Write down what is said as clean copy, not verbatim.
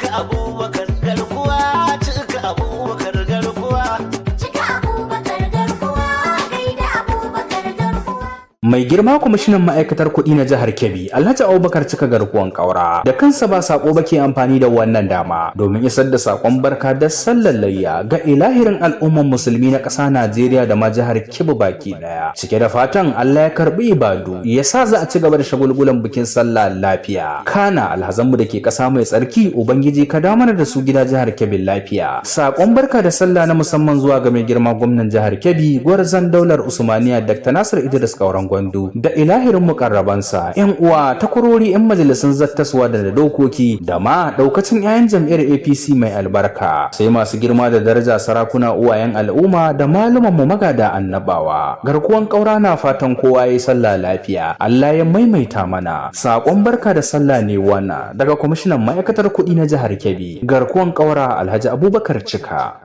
cika Abubakar garkuwa, cika Abubakar garkuwa. Cika Abubakar garkuwa, gaida Abubakar garkuwa. Mai girma kwamishinan ma'aikatar kuɗi na jihar Kebbi, Alhaji Abubakar Cika Garkuwan Kaura, da kansa ba sako ba ke amfani da wannan dama domin isar da sakon barka da sallar layya ga ilahirin al'umman musulmi na ƙasa Najeriya da ma jihar Kebbi baki ɗaya. Cike da fatan Allah ya karɓi ibadu, ya sa za a ci gaba da shagulgulan bikin sallah lafiya. Kana alhazanmu da ke ƙasa mai tsarki, Ubangiji ka damar da su gida jihar Kebbi lafiya. Sakon barka da sallah na musamman zuwa ga mai girma gwamnan jihar Kebbi, Gwarzon Daular Usmaniya Dr. Nasir Idris Kauran Gwandu da ilahirin mukarrabansa, yan uwa, takwarori, yan majalisun zattaswa da dokoki da ma daukacin 'ya'yan jam'iyyar APC mai albarka, sai masu girma da daraja sarakuna, uwayen al'umma da malaman mu magada annabawa. Garkuwan Kaura na fatan kowa yayi sallah lafiya, Allah ya maimaita mana. Sakon barka da sallah ne wannan daga kwamishinan ma'aikatar kuɗi na jihar Kebbi, Garkuwan Kaura Alhaji Abubakar Cika.